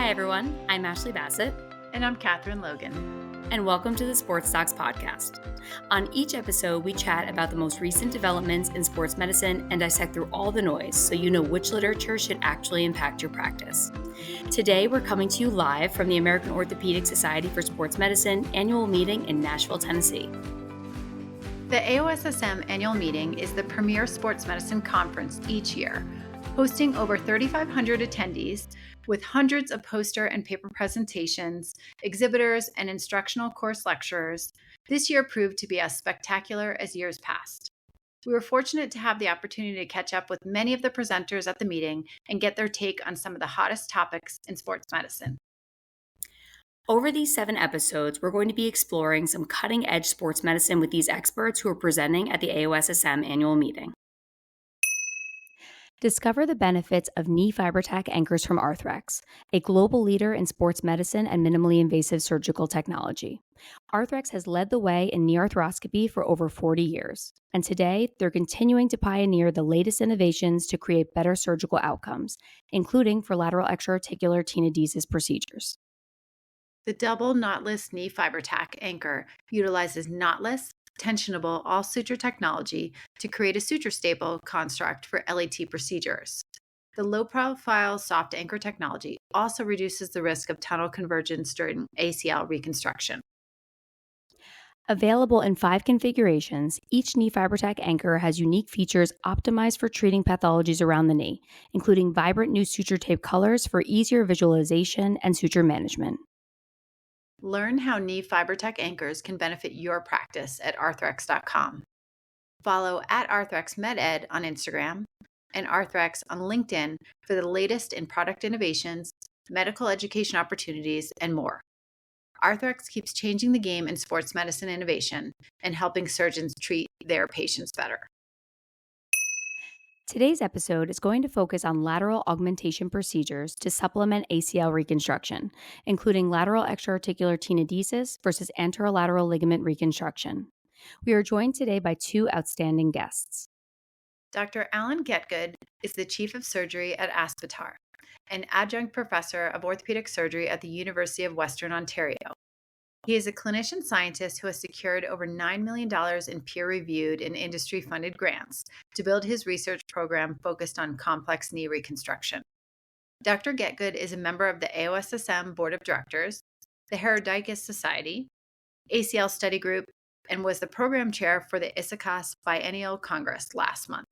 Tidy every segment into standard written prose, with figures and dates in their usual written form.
Hi everyone, I'm Ashley Bassett. And I'm Catherine Logan. And welcome to the Sports Docs Podcast. On each episode, we chat about the most recent developments in sports medicine and dissect through all the noise so you know which literature should actually impact your practice. Today, we're coming to you live from the American Orthopedic Society for Sports Medicine annual meeting in Nashville, Tennessee. The AOSSM annual meeting is the premier sports medicine conference each year, hosting over 3,500 attendees with hundreds of poster and paper presentations, exhibitors, and instructional course lecturers. This year proved to be as spectacular as years past. We were fortunate to have the opportunity to catch up with many of the presenters at the meeting and get their take on some of the hottest topics in sports medicine. Over these 7 episodes, we're going to be exploring some cutting-edge sports medicine with these experts who are presenting at the AOSSM annual meeting. Discover the benefits of knee fiber tack anchors from Arthrex, a global leader in sports medicine and minimally invasive surgical technology. Arthrex has led the way in knee arthroscopy for over 40 years, and today they're continuing to pioneer the latest innovations to create better surgical outcomes, including for lateral extraarticular tenodesis procedures. The double knotless knee fiber tack anchor utilizes knotless, tensionable all-suture technology to create a suture-stable construct for LAT procedures. The low-profile soft anchor technology also reduces the risk of tunnel convergence during ACL reconstruction. Available in 5 configurations, each knee FiberTac anchor has unique features optimized for treating pathologies around the knee, including vibrant new suture tape colors for easier visualization and suture management. Learn how knee FiberTac anchors can benefit your practice at arthrex.com. Follow at ArthrexMedEd on Instagram and Arthrex on LinkedIn for the latest in product innovations, medical education opportunities, and more. Arthrex keeps changing the game in sports medicine innovation and helping surgeons treat their patients better. Today's episode is going to focus on lateral augmentation procedures to supplement ACL reconstruction, including lateral extraarticular tenodesis versus anterolateral ligament reconstruction. We are joined today by 2 outstanding guests. Dr. Alan Getgood is the Chief of Surgery at Aspetar and Adjunct Professor of Orthopedic Surgery at the University of Western Ontario. He is a clinician scientist who has secured over $9 million in peer-reviewed and industry-funded grants to build his research program focused on complex knee reconstruction. Dr. Getgood is a member of the AOSSM Board of Directors, the Herodicus Society, ACL Study Group, and was the program chair for the ISAKOS Biennial Congress last month.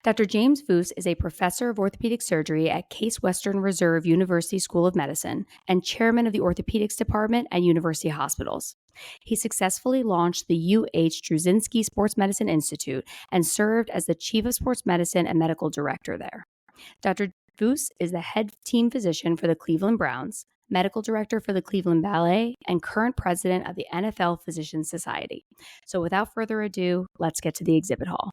Dr. James Voos is a professor of orthopedic surgery at Case Western Reserve University School of Medicine and chairman of the orthopedics department at University Hospitals. He successfully launched the Drusinsky Sports Medicine Institute and served as the chief of sports medicine and medical director there. Dr. Voos is the head team physician for the Cleveland Browns, medical director for the Cleveland Ballet, and current president of the NFL Physicians Society. So without further ado, let's get to the exhibit hall.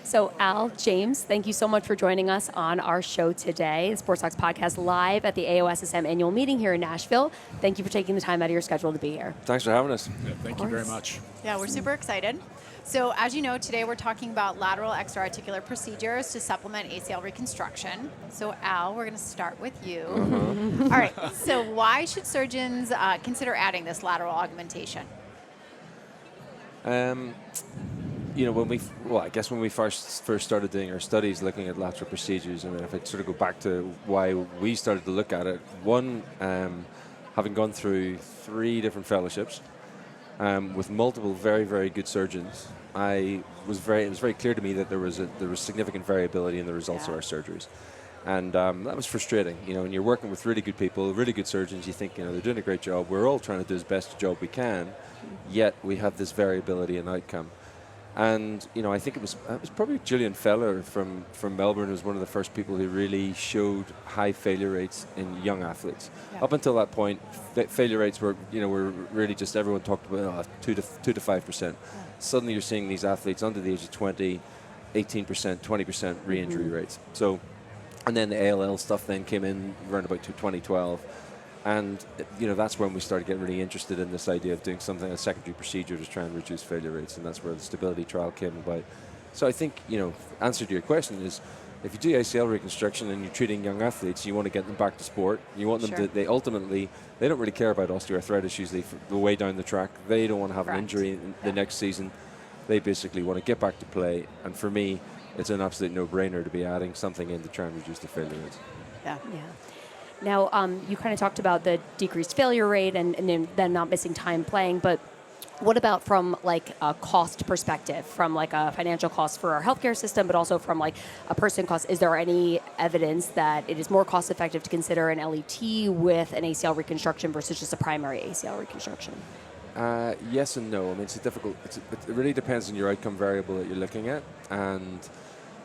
So Al, James, thank you so much for joining us on our show today, the Sports Docs Podcast, live at the AOSSM annual meeting here in Nashville. Thank you for taking the time out of your schedule to be here. Thanks for having us. Yeah, thank you very much. Yeah, we're super excited. So as you know, today we're talking about lateral extraarticular procedures to supplement ACL reconstruction. So Al, we're going to start with you. All right, so why should surgeons consider adding this lateral augmentation? I guess when we first started doing our studies looking at lateral procedures, I mean, if I sort of go back to why we started to look at it, one, having gone through 3 different fellowships with multiple very, very good surgeons, it was very clear to me that there was significant variability in the results of our surgeries. And that was frustrating. You know, when you're working with really good people, really good surgeons, you think, they're doing a great job. We're all trying to do as best a job we can, yet we have this variability in outcome. And, I think it was probably Julian Feller from Melbourne was one of the first people who really showed high failure rates in young athletes. Yeah. Up until that point, failure rates were really just, everyone talked about 2 to 5%. Yeah. Suddenly you're seeing these athletes under the age of 20, 18%, 20% re-injury rates. So, and then the ALL stuff then came in around about 2012. And, that's when we started getting really interested in this idea of doing something, a secondary procedure to try and reduce failure rates. And that's where the stability trial came about. So I think, answer to your question is, if you do ACL reconstruction and you're treating young athletes, you want to get them back to sport. You want them to, they don't really care about osteoarthritis usually the way down the track. They don't want to have an injury in the next season. They basically want to get back to play. And for me, it's an absolute no-brainer to be adding something in to try and reduce the failure rates. Yeah. Now, you kind of talked about the decreased failure rate and then not missing time playing, but what about from like a cost perspective, from like a financial cost for our healthcare system, but also from like a person cost? Is there any evidence that it is more cost effective to consider an LET with an ACL reconstruction versus just a primary ACL reconstruction? Yes and no. I mean, it really depends on your outcome variable that you're looking at. And,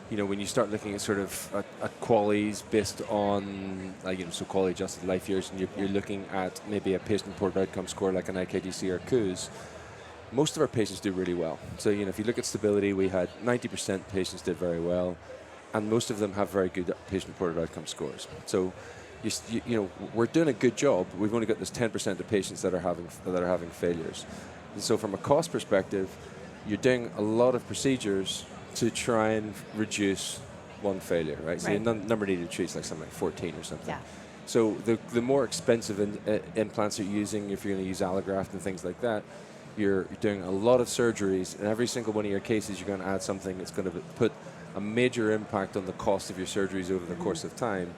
when you start looking at sort of at qualities based on, so quality adjusted life years, and you're looking at maybe a patient-reported outcome score like an IKDC or KOOS, most of our patients do really well. So, if you look at stability, we had 90% patients did very well, and most of them have very good patient-reported outcome scores. So, we're doing a good job. We've only got this 10% of patients that are having failures. And so, from a cost perspective, you're doing a lot of procedures to try and reduce one failure, right? So, the number needed to treat is like something like 14 or something. Yeah. So, the more expensive implants you're using, if you're going to use allograft and things like that, you're doing a lot of surgeries, and every single one of your cases you're going to add something that's going to put a major impact on the cost of your surgeries over the course of time.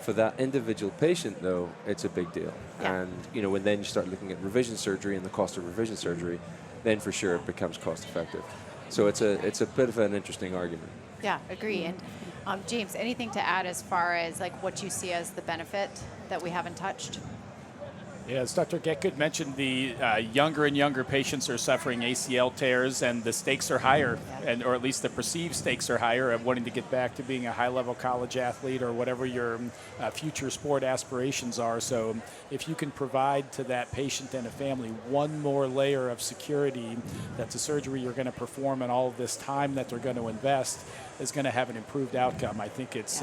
For that individual patient, though, it's a big deal. Yeah. And, when then you start looking at revision surgery and the cost of revision surgery, then for sure it becomes cost effective. So it's a bit of an interesting argument. Yeah, agree. And James, anything to add as far as like what you see as the benefit that we haven't touched? Yeah, as Dr. Getgood mentioned, the younger and younger patients are suffering ACL tears, and the stakes are higher, or at least the perceived stakes are higher of wanting to get back to being a high-level college athlete or whatever your future sport aspirations are. So if you can provide to that patient and a family one more layer of security that the surgery you're going to perform and all of this time that they're going to invest is going to have an improved outcome, I think it's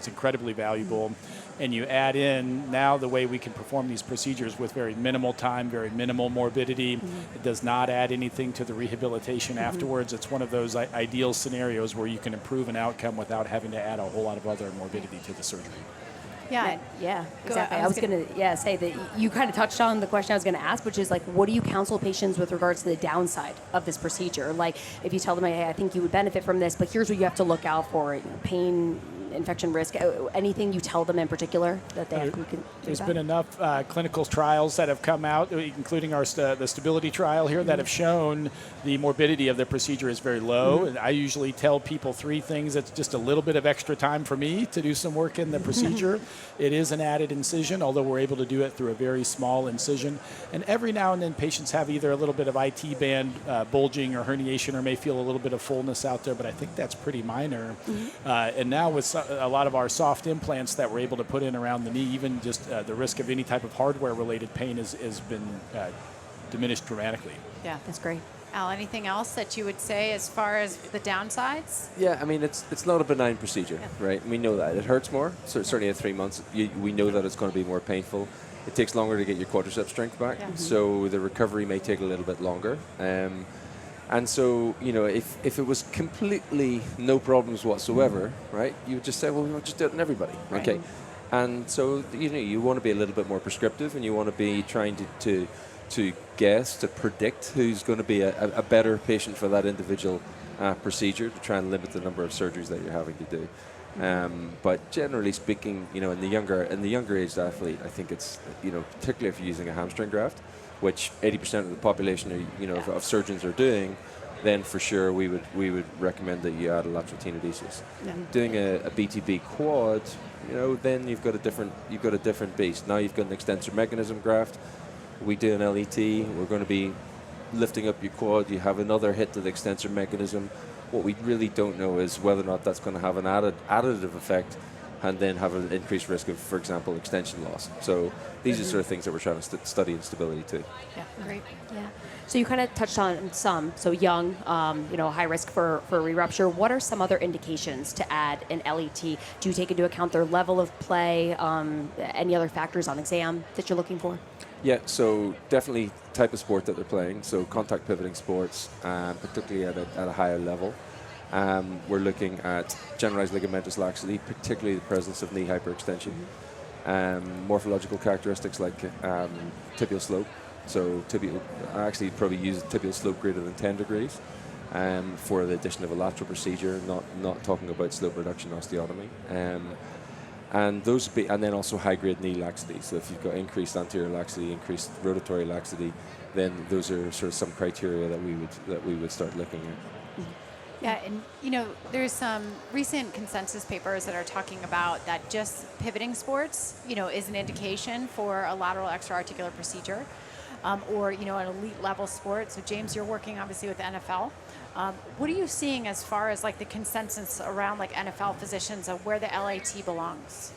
incredibly valuable. And you add in now the way we can perform these procedures with very minimal time, very minimal morbidity. It does not add anything to the rehabilitation afterwards. It's one of those ideal scenarios where you can improve an outcome without having to add a whole lot of other morbidity to the surgery. Yeah, exactly. I was going to say that you kind of touched on the question I was going to ask, which is like, what do you counsel patients with regards to the downside of this procedure? Like, if you tell them, hey, I think you would benefit from this, but here's what you have to look out for: pain, infection risk. Anything you tell them in particular that they can do? There's been enough clinical trials that have come out, including the stability trial here, that have shown the morbidity of the procedure is very low. And I usually tell people three things. It's just a little bit of extra time for me to do some work in the procedure. It is an added incision, although we're able to do it through a very small incision. And every now and then patients have either a little bit of IT band bulging or herniation, or may feel a little bit of fullness out there, but I think that's pretty minor. And now with a lot of our soft implants that we're able to put in around the knee, even just the risk of any type of hardware-related pain has been diminished dramatically. Yeah, that's great. Al, anything else that you would say as far as the downsides? Yeah, I mean, it's not a benign procedure, right? We know that. It hurts more. So certainly at 3 months, we know that it's going to be more painful. It takes longer to get your quadriceps strength back, so the recovery may take a little bit longer. And so, if it was completely no problems whatsoever, right, you would just say, well, we'll just do it on everybody, okay? And so, you want to be a little bit more prescriptive, and you want to be trying to guess, to predict who's going to be a better patient for that individual procedure, to try and limit the number of surgeries that you're having to do. But generally speaking, in the younger aged athlete, I think it's, particularly if you're using a hamstring graft, which 80% of the population are, of surgeons are doing, then for sure we would recommend that you add a lateral tenodesis. Doing a BTB quad, then you've got a different beast. Now you've got an extensor mechanism graft. We do an LET. We're going to be lifting up your quad. You have another hit to the extensor mechanism. What we really don't know is whether or not that's going to have an additive effect and then have an increased risk of, for example, extension loss. So these are sort of things that we're trying to study in stability too. Yeah, great. Yeah. So you kind of touched on some. So young, high risk for re-rupture. What are some other indications to add an LET? Do you take into account their level of play? Any other factors on exam that you're looking for? Yeah, so definitely type of sport that they're playing. So contact pivoting sports, particularly at a higher level. We're looking at generalized ligamentous laxity, particularly the presence of knee hyperextension. Morphological characteristics like tibial slope. So I actually probably use tibial slope greater than 10 degrees for the addition of a lateral procedure, not talking about slope reduction osteotomy. And then also high-grade knee laxity. So if you've got increased anterior laxity, increased rotatory laxity, then those are sort of some criteria that we would start looking at. Yeah, and there's some recent consensus papers that are talking about that just pivoting sports, is an indication for a lateral extraarticular procedure, or an elite level sport. So James, you're working obviously with NFL. What are you seeing as far as like the consensus around like NFL physicians of where the LAT belongs?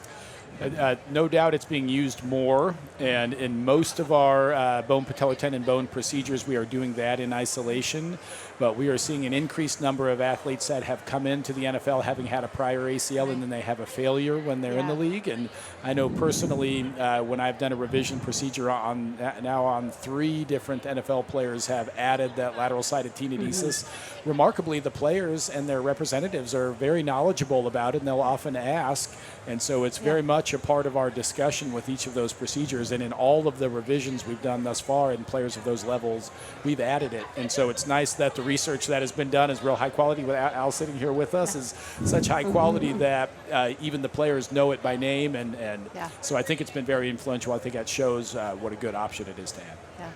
No doubt it's being used more, and in most of our bone patellar tendon bone procedures, we are doing that in isolation, but we are seeing an increased number of athletes that have come into the NFL having had a prior ACL, and then they have a failure when they're in the league. And I know personally, when I've done a revision procedure on 3 different NFL players have added that lateral-sided tenodesis. Remarkably, the players and their representatives are very knowledgeable about it, and they'll often ask. And so it's very much a part of our discussion with each of those procedures. And in all of the revisions we've done thus far in players of those levels, we've added it. And so it's nice that the research that has been done is real high quality. With Al sitting here with us is such high quality that even the players know it by name. And so I think it's been very influential. I think that shows what a good option it is to have. Yeah,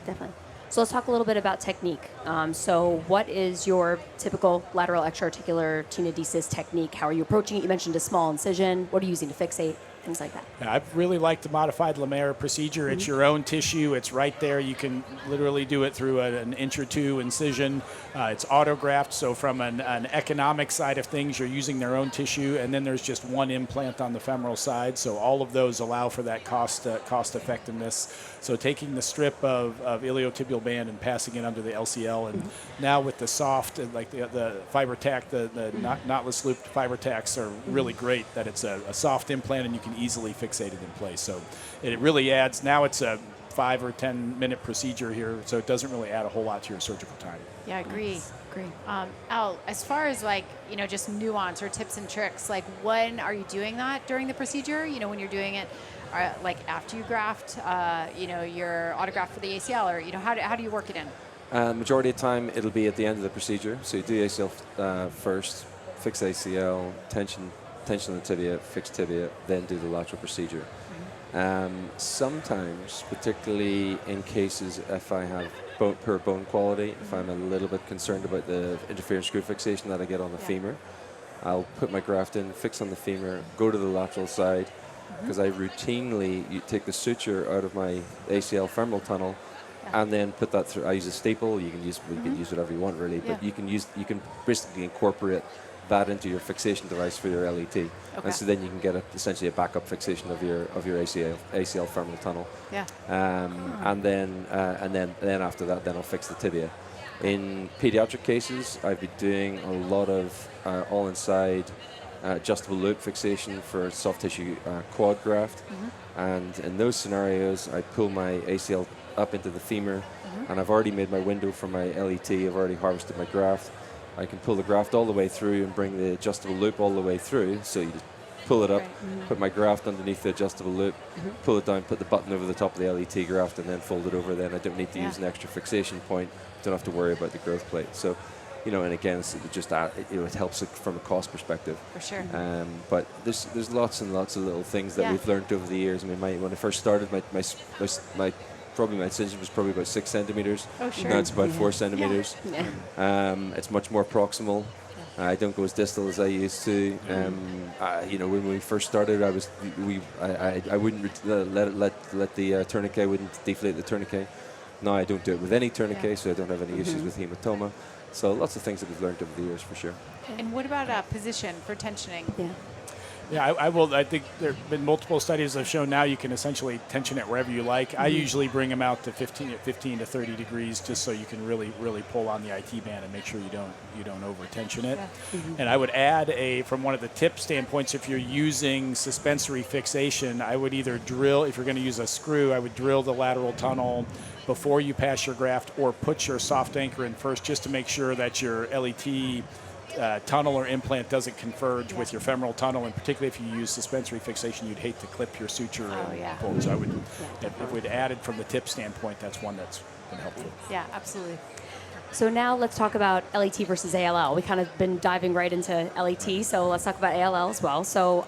definitely. So let's talk a little bit about technique. So what is your typical lateral extraarticular tenodesis technique? How are you approaching it? You mentioned a small incision. What are you using to fixate? Things like that. Yeah, I really like the modified Lemaire procedure. It's your own tissue. It's right there. You can literally do it through an inch or 2 incision. It's autograft, so from an economic side of things, you're using their own tissue, and then there's just one implant on the femoral side. So all of those allow for that cost effectiveness. So taking the strip of iliotibial band and passing it under the LCL, and now with the soft, like the fiber tack, the knotless looped fiber tacks are really great. That it's a soft implant and you can easily fixate it in place. So it really adds. Now it's a 5 or 10 minute procedure here, so it doesn't really add a whole lot to your surgical time. Yeah, I agree. Al, as far as like, just nuance or tips and tricks, like when are you doing that during the procedure? When you're doing it, like after you graft, your autograft for the ACL, or how do you work it in? Majority of the time, it'll be at the end of the procedure. So you do ACL first, fix ACL, tension the tibia, fix tibia, then do the lateral procedure. Sometimes, particularly in cases if I have poor bone quality, if I'm a little bit concerned about the interference screw fixation that I get on the femur, I'll put my graft in, fix on the femur, go to the lateral side, because I routinely take the suture out of my ACL femoral tunnel and then put that through. I use a staple. You can use whatever you want really, but you can basically incorporate that into your fixation device for your LET, and so then you can get essentially a backup fixation of your ACL femoral tunnel. And then after that, then I'll fix the tibia. In pediatric cases, I've been doing a lot of all inside adjustable loop fixation for soft tissue quad graft, and in those scenarios, I pull my ACL up into the femur, and I've already made my window for my LET. I've already harvested my graft. I can pull the graft all the way through and bring the adjustable loop all the way through. So you just pull it up, put my graft underneath the adjustable loop, pull it down, put the button over the top of the LET graft, and then fold it over. Then I don't need to use an extra fixation point. Don't have to worry about the growth plate. So, and again, it's just it helps from a cost perspective. For sure. But there's lots and lots of little things that we've learned over the years. I mean, when I first started, my incision was probably about 6 centimeters. Oh, sure. Now it's about 4 centimeters. It's much more proximal. I don't go as distal as I used to. When we first started, I wouldn't let the tourniquet. I wouldn't deflate the tourniquet. Now I don't do it with any tourniquet, so I don't have any issues with hematoma. So lots of things that we've learned over the years for sure. And what about position for tensioning? Yeah, I think there have been multiple studies that have shown now you can essentially tension it wherever you like. I usually bring them out to 15 to 30 degrees just so you can really pull on the IT band and make sure you don't over tension it. And I would add from one of the tip standpoints, if you're using suspensory fixation, I would either drill, if you're going to use a screw, I would drill the lateral tunnel before you pass your graft, or put your soft anchor in first, just to make sure that your LET tunnel or implant doesn't converge with your femoral tunnel, and particularly if you use suspensory fixation, you'd hate to clip your suture and pull. So I would, if we'd added from the tip standpoint, that's one that's been helpful. Yeah, absolutely. So now let's talk about LET versus ALL. We kind of been diving right into LET, so let's talk about ALL as well. So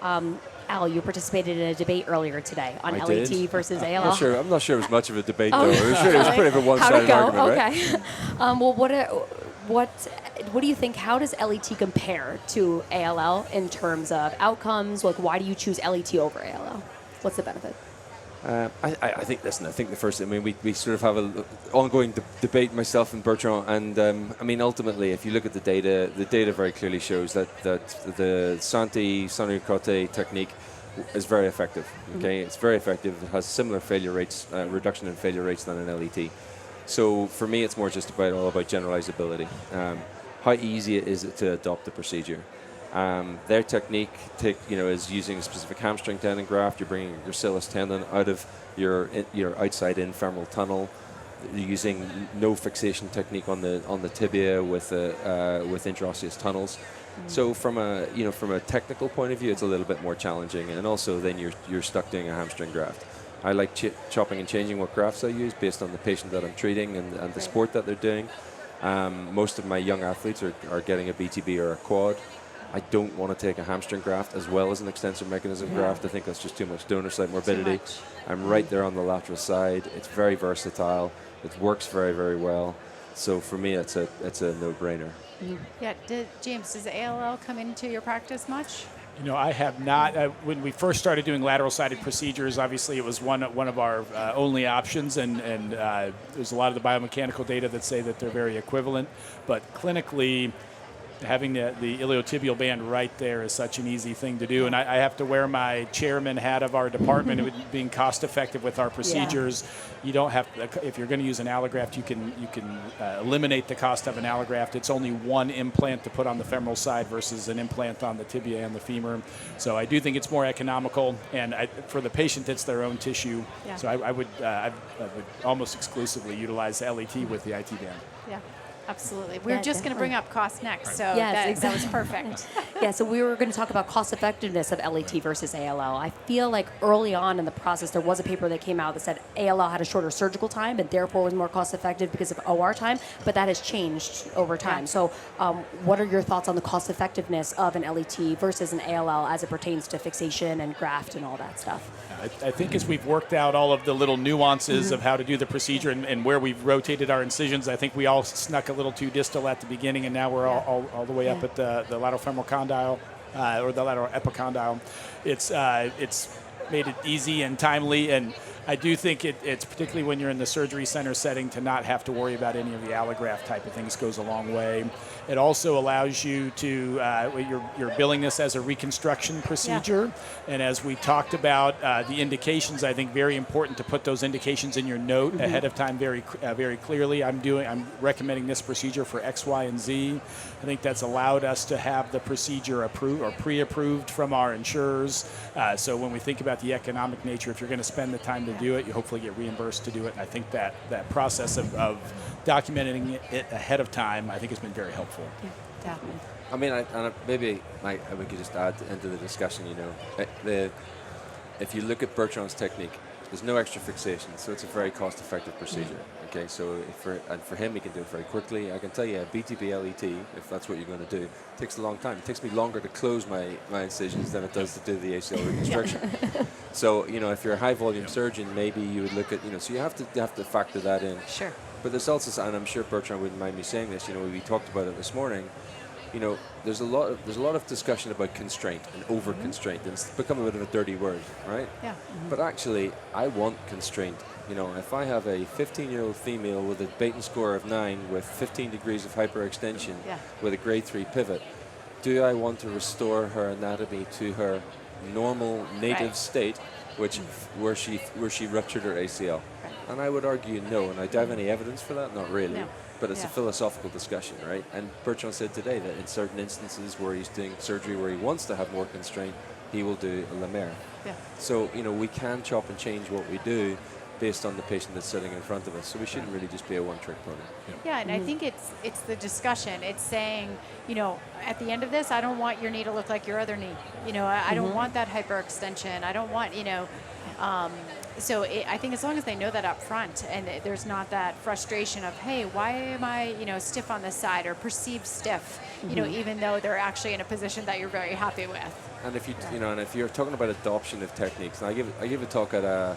Al, you participated in a debate earlier today on LET versus ALL. I'm not sure it was much of a debate, though. It was pretty of a one-sided argument, okay. Right? Well, what do you think? How does LET compare to ALL in terms of outcomes? Like, why do you choose LET over ALL? What's the benefit? I think the first, we sort of have an ongoing debate, myself and Bertrand, and ultimately, if you look at the data very clearly shows that the Santi-Cote technique is very effective. Okay, it's very effective. It has similar failure rates, reduction in failure rates than an LET. So for me, it's more just all about generalizability. How easy is it to adopt the procedure? Their technique is using a specific hamstring tendon graft. You're bringing your gracilis tendon out of your outside in femoral tunnel. You're using no fixation technique on the tibia with intraosseous tunnels. So from a technical point of view, it's a little bit more challenging, and also then you're stuck doing a hamstring graft. I like chopping and changing what grafts I use based on the patient that I'm treating and the sport that they're doing. Most of my young athletes are getting a BTB or a quad. I don't want to take a hamstring graft as well as an extensor mechanism graft. I think that's just too much donor site morbidity. I'm right there on the lateral side. It's very versatile. It works very, very well. So for me, it's a no-brainer. Yeah, James, does ALL come into your practice much? I have not. When we first started doing lateral-sided procedures, obviously it was one of our only options, and there's a lot of the biomechanical data that say that they're very equivalent. But clinically, having the iliotibial band right there is such an easy thing to do, and I have to wear my chairman hat of our department. Being cost effective with our procedures, you don't have. If you're going to use an allograft, you can eliminate the cost of an allograft. It's only one implant to put on the femoral side versus an implant on the tibia and the femur. So I do think it's more economical, and for the patient, it's their own tissue. Yeah. So I would almost exclusively utilize LET with the IT band. Yeah. Absolutely. We're just going to bring up cost next, so yes, that was perfect. Yeah, so we were going to talk about cost effectiveness of LET versus ALL. I feel like early on in the process, there was a paper that came out that said ALL had a shorter surgical time and therefore was more cost effective because of OR time, but that has changed over time. So what are your thoughts on the cost effectiveness of an LET versus an ALL as it pertains to fixation and graft and all that stuff? I think as we've worked out all of the little nuances of how to do the procedure and where we've rotated our incisions, I think we all snuck a little too distal at the beginning, and now we're all the way up at the lateral femoral condyle or the lateral epicondyle. It's made it easy and timely, and I do think it's particularly when you're in the surgery center setting to not have to worry about any of the allograft type of things goes a long way. It also allows you to, you're billing this as a reconstruction procedure. Yeah. And as we talked about the indications, I think very important to put those indications in your note ahead of time very clearly. I'm recommending this procedure for X, Y, and Z. I think that's allowed us to have the procedure approved or pre-approved from our insurers. So when we think about the economic nature, if you're going to spend the time to do it, you hopefully get reimbursed to do it. And I think that process of documenting it ahead of time, I think has been very helpful. Yeah, definitely. Maybe we could just add into the discussion, if you look at Bertrand's technique, there's no extra fixation, so it's a very cost-effective procedure. Okay, so for him, he can do it very quickly. I can tell you, a BTB LET, if that's what you're going to do, takes a long time. It takes me longer to close my incisions than it does to do the ACL reconstruction. So, if you're a high-volume surgeon, maybe you would look at, so you have to factor that in. Sure. But there's also, and I'm sure Bertrand wouldn't mind me saying this, we talked about it this morning. There's a lot of discussion about constraint and over constraint, and it's become a bit of a dirty word, right? Yeah. But actually, I want constraint. If I have a 15-year-old female with a Baton score of 9 with 15 degrees of hyperextension with a grade 3 pivot, do I want to restore her anatomy to her normal native state, where she ruptured her ACL? Right. And I would argue no. And I do have any evidence for that? Not really. No. But it's a philosophical discussion, right? And Bertrand said today that in certain instances where he's doing surgery where he wants to have more constraint, he will do a Lemaire. Yeah. So, we can chop and change what we do, based on the patient that's sitting in front of us. So we shouldn't really just be a one-trick pony. Yeah, and I think it's the discussion. It's saying, at the end of this, I don't want your knee to look like your other knee. I don't want that hyperextension. I don't want, I think as long as they know that up front and there's not that frustration of, hey, why am I, stiff on this side or perceived stiff, even though they're actually in a position that you're very happy with. And if if you're talking about adoption of techniques, and I gave a talk at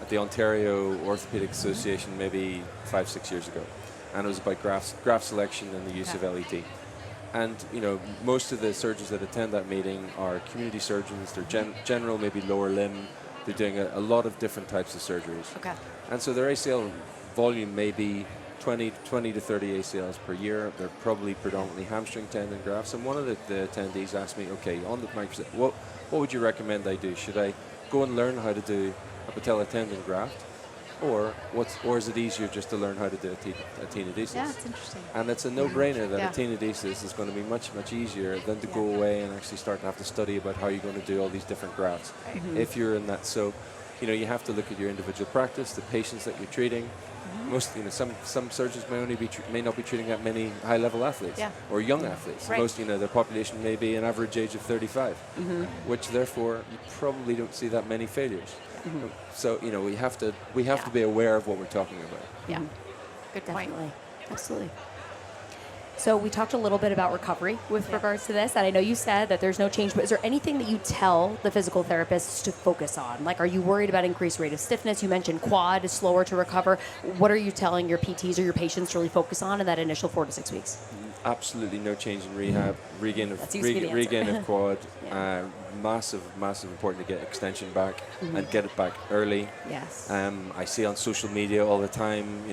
the Ontario Orthopedic Association maybe 5-6 years ago, and it was about graft selection and the use of LET. And most of the surgeons that attend that meeting are community surgeons. They're general, maybe lower limb. They're doing a lot of different types of surgeries. Okay. And so their ACL volume may be 20 to 30 ACLs per year. They're probably predominantly hamstring tendon grafts. And one of the attendees asked me, okay, on the microphone, what would you recommend I do? Should I go and learn how to do a patella tendon graft? Or is it easier just to learn how to do a tenodesis? Yeah, it's interesting. And it's a no-brainer that a tenodesis is going to be much, much easier than to go away and actually start to have to study about how you're going to do all these different grafts. If you're in that. So, you have to look at your individual practice, the patients that you're treating. Most, some surgeons may not be treating that many high-level athletes or young athletes. Right. Most, their population may be an average age of 35, which therefore you probably don't see that many failures. So we have to be aware of what we're talking about. Yeah, good point. Definitely. Absolutely. So we talked a little bit about recovery with regards to this, and I know you said that there's no change, but is there anything that you tell the physical therapists to focus on? Like, are you worried about increased rate of stiffness? You mentioned quad is slower to recover. What are you telling your PTs or your patients to really focus on in that initial 4 to 6 weeks? Absolutely no change in rehab. Regain of quad. Massive important to get extension back and get it back early. Yes. I see on social media all the time,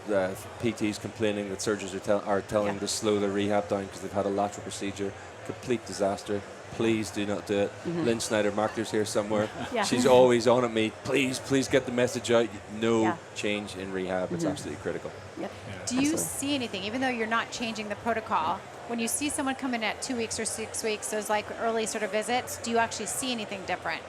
PTs complaining that surgeons are telling to slow their rehab down because they've had a lateral procedure. Complete disaster. Please do not do it. Lynn Snyder-Markler's here somewhere. She's always on at me. Please get the message out. No change in rehab. It's absolutely critical. Yep. Do you see anything, even though you're not changing the protocol, when you see someone come in at 2 weeks or 6 weeks, those like early sort of visits, do you actually see anything different?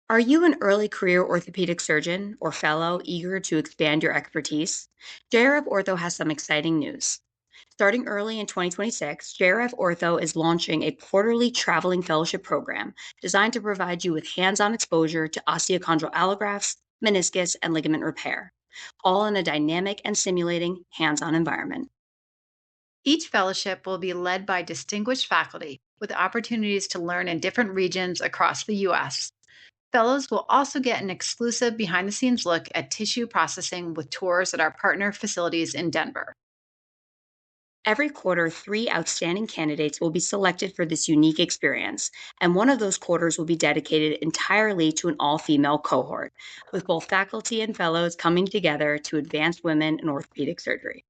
Are you an early career orthopedic surgeon or fellow eager to expand your expertise? JRF Ortho has some exciting news. Starting early in 2026, JRF Ortho is launching a quarterly traveling fellowship program designed to provide you with hands-on exposure to osteochondral allografts, meniscus, and ligament repair, all in a dynamic and simulating hands-on environment. Each fellowship will be led by distinguished faculty with opportunities to learn in different regions across the U.S. Fellows will also get an exclusive behind-the-scenes look at tissue processing with tours at our partner facilities in Denver. Every quarter, 3 outstanding candidates will be selected for this unique experience, and one of those quarters will be dedicated entirely to an all-female cohort, with both faculty and fellows coming together to advance women in orthopedic surgery.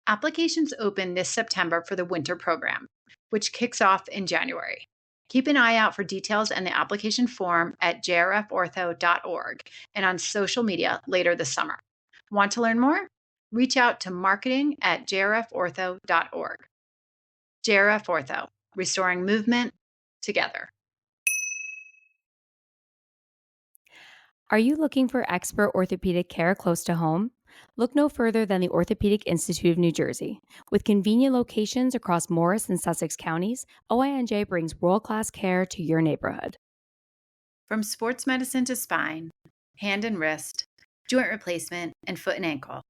Applications open this September for the winter program, which kicks off in January. Keep an eye out for details and the application form at jrfortho.org and on social media later this summer. Want to learn more? Reach out to marketing@jrfortho.org. JRF Ortho, restoring movement together. Are you looking for expert orthopedic care close to home? Look no further than the Orthopedic Institute of New Jersey. With convenient locations across Morris and Sussex counties, OINJ brings world-class care to your neighborhood. From sports medicine to spine, hand and wrist, joint replacement, and foot and ankle,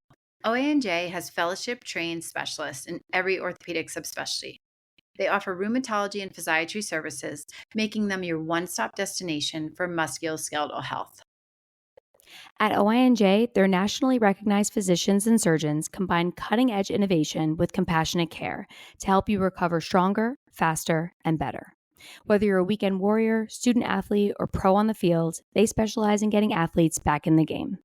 OINJ has fellowship-trained specialists in every orthopedic subspecialty. They offer rheumatology and physiatry services, making them your one-stop destination for musculoskeletal health. At OINJ, their nationally recognized physicians and surgeons combine cutting-edge innovation with compassionate care to help you recover stronger, faster, and better. Whether you're a weekend warrior, student athlete, or pro on the field, they specialize in getting athletes back in the game.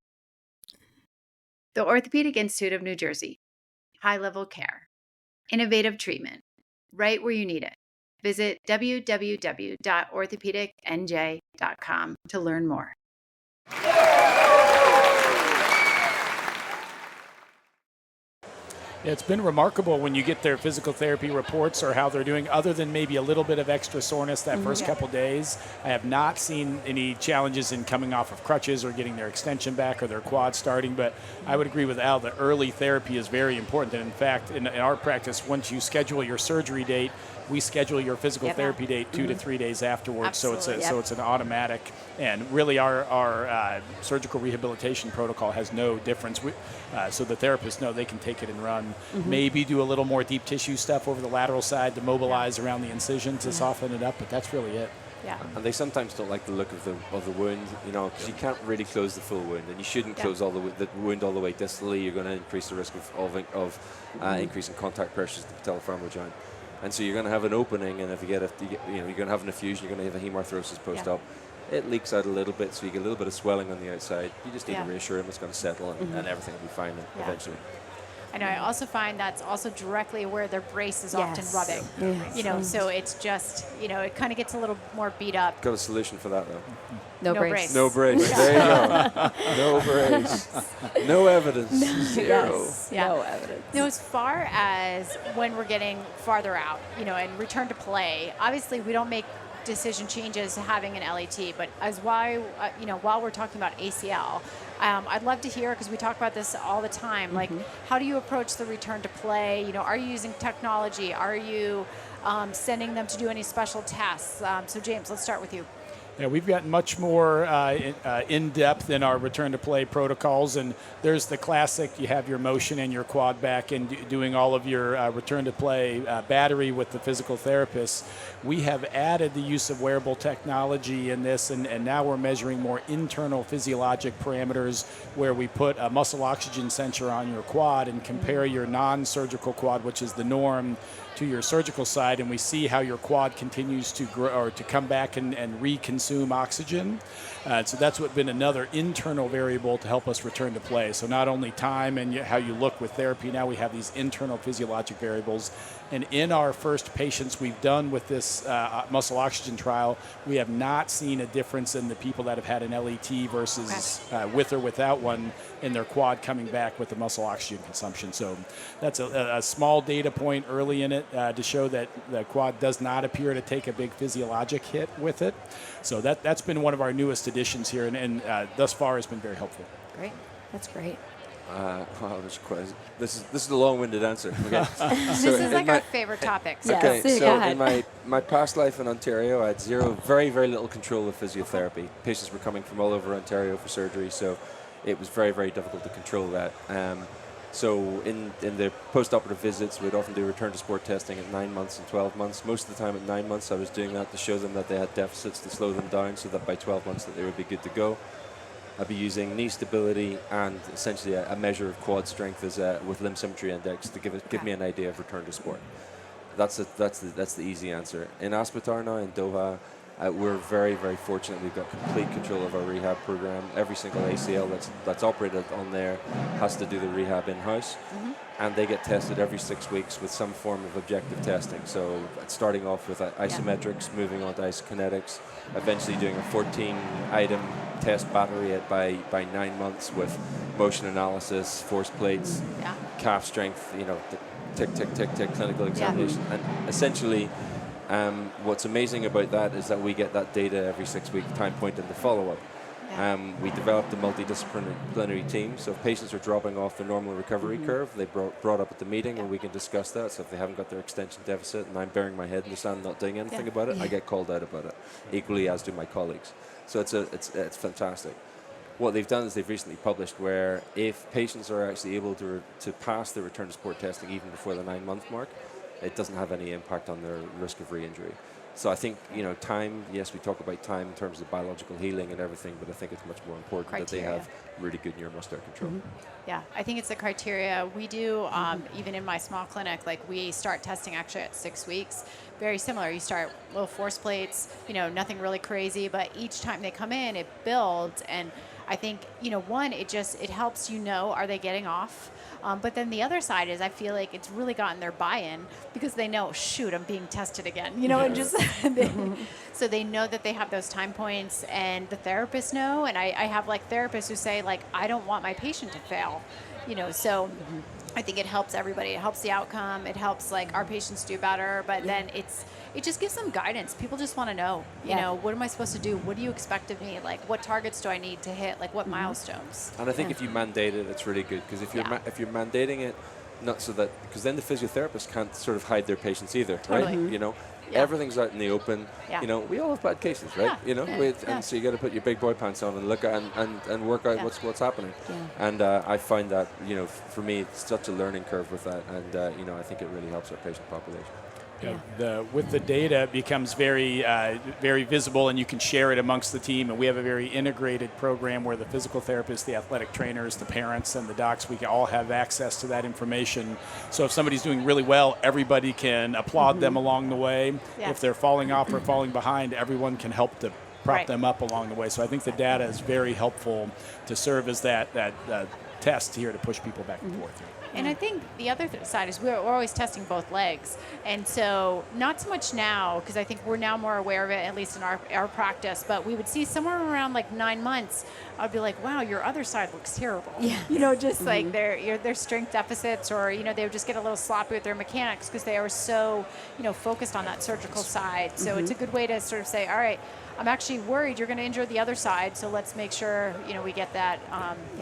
The Orthopedic Institute of New Jersey. High-level care. Innovative treatment. Right where you need it. Visit www.orthopedicnj.com to learn more. It's been remarkable when you get their physical therapy reports or how they're doing, other than maybe a little bit of extra soreness that first couple days. I have not seen any challenges in coming off of crutches or getting their extension back or their quad starting, but I would agree with Al, the early therapy is very important. And in fact, in our practice, once you schedule your surgery date, we schedule your physical therapy date 2 to 3 days afterwards. Absolutely. So it's an automatic, and really our surgical rehabilitation protocol has no difference. So the therapists know they can take it and run. Maybe do a little more deep tissue stuff over the lateral side to mobilize around the incision to soften it up, but that's really it. Yeah. And they sometimes don't like the look of the wound, because you can't really close the full wound, and you shouldn't close the wound all the way distally. You're going to increase the risk of increasing contact pressures to the patellofemoral joint. And so you're going to have an opening, and if you're going to have an effusion, you're going to have a hemarthrosis post-op. It leaks out a little bit, so you get a little bit of swelling on the outside. You just need to reassure them it's going to settle, and everything will be fine eventually. I know. I also find that's also directly where their brace is often rubbing. Yes. So it's just, it kind of gets a little more beat up. Got a solution for that, though. No brace. No brace. There you go. No brace. No evidence. Zero. No evidence. Now, as far as when we're getting farther out, and return to play, obviously we don't make decision changes having an LAT, but while we're talking about ACL, I'd love to hear, because we talk about this all the time, like how do you approach the return to play? Are you using technology? Are you sending them to do any special tests? So James, let's start with you. Yeah, we've gotten much more in-depth in our return-to-play protocols, and there's the classic, you have your motion and your quad back and doing all of your return-to-play battery with the physical therapist. We have added the use of wearable technology in this, and now we're measuring more internal physiologic parameters where we put a muscle oxygen sensor on your quad and compare your non-surgical quad, which is the norm, to your surgical side, and we see how your quad continues to grow or to come back and reconsume oxygen. So that's what been another internal variable to help us return to play. So not only time and how you look with therapy, now we have these internal physiologic variables. And in our first patients we've done with this muscle oxygen trial, we have not seen a difference in the people that have had an LET versus with or without one in their quad coming back with the muscle oxygen consumption. So that's a small data point early in it to show that the quad does not appear to take a big physiologic hit with it. So that's been one of our newest additions here, and thus far has been very helpful. Great. That's great. Wow, this is the long-winded answer. Okay. This is like our favorite topic. So. Okay, Yes, so in my past life in Ontario, I had very, very little control of physiotherapy. Patients were coming from all over Ontario for surgery, so it was very, very difficult to control that. So in the post-operative visits, we'd often do return to sport testing at 9 months and 12 months. Most of the time at 9 months, I was doing that to show them that they had deficits to slow them down so that by 12 months that they would be good to go. I'd be using knee stability and essentially a measure of quad strength with limb symmetry index to give me an idea of return to sport. That's the easy answer. In Aspetar now, in Doha, we're very, very fortunate. We've got complete control of our rehab program. Every single ACL that's operated on there has to do the rehab in-house. And they get tested every 6 weeks with some form of objective testing. So starting off with isometrics, moving on to isokinetics, eventually doing a 14-item test battery by 9 months with motion analysis, force plates, calf strength, the tick, clinical examination. And essentially, what's amazing about that is that we get that data every 6 week time point in the follow-up. We developed a multidisciplinary team, so if patients are dropping off the normal recovery curve, they brought up at the meeting and we can discuss that. So if they haven't got their extension deficit and I'm burying my head in the sand not doing anything about it, I get called out about it, equally as do my colleagues. So it's fantastic. What they've done is they've recently published where if patients are actually able to pass the return to sport testing even before the 9 month mark, it doesn't have any impact on their risk of re-injury. So I think, time, yes, we talk about time in terms of biological healing and everything, but I think it's much more important that they have really good neuromuscular control. Yeah, I think it's the criteria. We do, even in my small clinic, like we start testing actually at 6 weeks. Very similar. You start little force plates, nothing really crazy, but each time they come in, it builds. And I think, one, it helps are they getting off? But then the other side is I feel like it's really gotten their buy-in because they know, shoot, I'm being tested again. And just so they know that they have those time points, and the therapists know. And I have therapists who say I don't want my patient to fail. So I think it helps everybody. It helps the outcome. It helps like our patients do better. But then it just gives them guidance. People just want to know, you know, what am I supposed to do? What do you expect of me? Like, what targets do I need to hit? Like, what milestones? And I think if you mandate it, it's really good, because if you're if you're mandating it, not so that, because then the physiotherapist can't sort of hide their patients either, right? You know, everything's out in the open. You know, we all have bad cases, right? You know, and so you got to put your big boy pants on and look at and work out what's happening. And I find that, you know, for me, it's such a learning curve with that, and you know, I think it really helps our patient population. With the data, it becomes very visible, and you can share it amongst the team. And we have a very integrated program where the physical therapists, the athletic trainers, the parents, and the docs, we can all have access to that information. So if somebody's doing really well, everybody can applaud them along the way. If they're falling off or falling behind, everyone can help to prop them up along the way. So I think the data is very helpful to serve as that test here to push people back and forth. And I think the other side is we're always testing both legs. And so not so much now, because I think we're now more aware of it, at least in our practice, but we would see somewhere around like 9 months, I'd be like, wow, your other side looks terrible. You know, just like their strength deficits, or, you know, they would just get a little sloppy with their mechanics because they are so, you know, focused on that surgical side. So it's a good way to sort of say, all right, I'm actually worried you're going to injure the other side, so let's make sure, you know, we get that,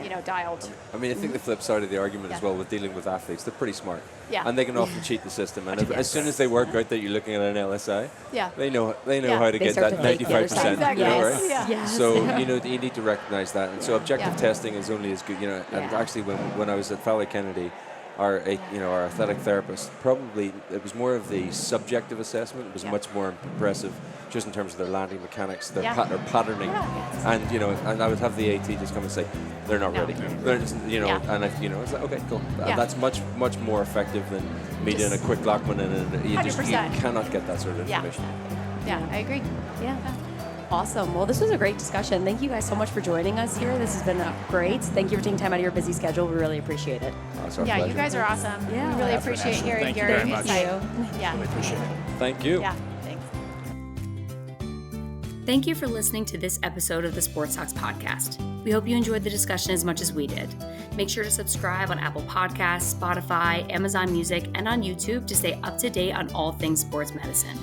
you know, dialed. I mean, I think the flip side of the argument as well with dealing with athletes, they're pretty smart. And they can often cheat the system. And as soon as they work out that you're looking at an LSI, they know how to get that 95%. You know, right? So, you know, you need to recognize that. And so objective testing is only as good, you know. And actually, when I was at Fowler Kennedy, our athletic therapist, probably it was more of the subjective assessment. It was much more impressive, just in terms of their landing mechanics, their patterning, and, you know, and I would have the AT just come and say, they're not ready. They're just, you know, and I, you know, it's like, okay, cool. And that's much more effective than me doing a quick Lockman, and you cannot get that sort of information. I agree. Awesome. Well, this was a great discussion. Thank you guys so much for joining us here. This has been great. Thank you for taking time out of your busy schedule. We really appreciate it. Yeah, you guys are awesome. We really appreciate hearing your insight. Really appreciate it. Thank you. Thanks. Thank you for listening to this episode of the Sports Talks podcast. We hope you enjoyed the discussion as much as we did. Make sure to subscribe on Apple Podcasts, Spotify, Amazon Music, and on YouTube to stay up to date on all things sports medicine.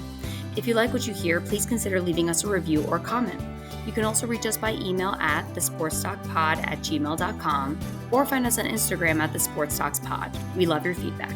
If you like what you hear, please consider leaving us a review or comment. You can also reach us by email at thesportstalkpod@gmail.com or find us on Instagram at thesportstalkspod. We love your feedback.